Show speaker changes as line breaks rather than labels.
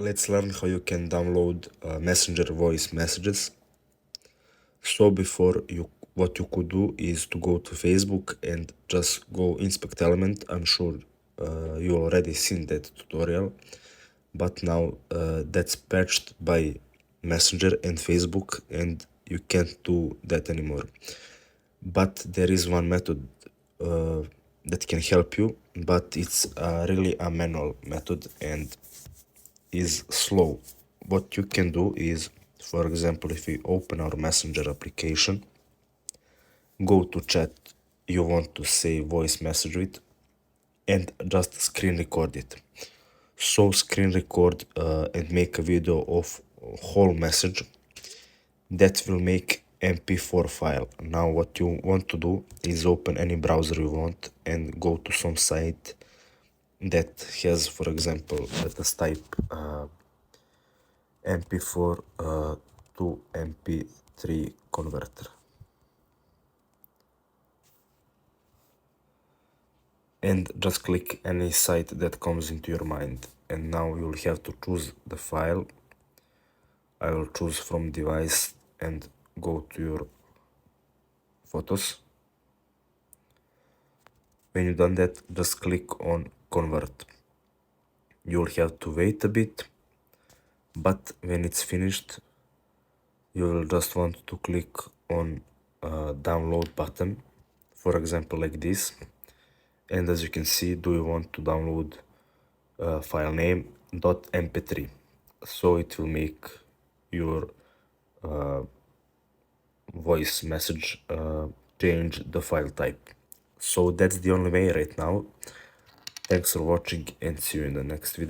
Let's learn how you can download Messenger voice messages. So before what you could do is to go to Facebook and just go inspect element. I'm sure you already seen that tutorial, but now that's patched by Messenger and Facebook, and you can't do that anymore. But there is one method that can help you, but it's really a manual method and is slow. What you can do is, for example, if we open our Messenger application, go to chat you want to say voice message with, and just screen record it. So screen record and make a video of whole message. That will make MP4 file. Now what you want to do is open any browser you want and go to some site that has, for example, let us type MP4 to MP3 converter. And just click any site that comes into your mind. And now you'll have to choose the file. I will choose from device and go to your photos. When you've done that, just click on convert. You'll have to wait a bit, but when it's finished, you will just want to click on download button, for example like this. And as you can see, do you want to download file name .mp3, so it will make your voice message change the file type. So that's the only way right now. Thanks for watching and see you in the next video.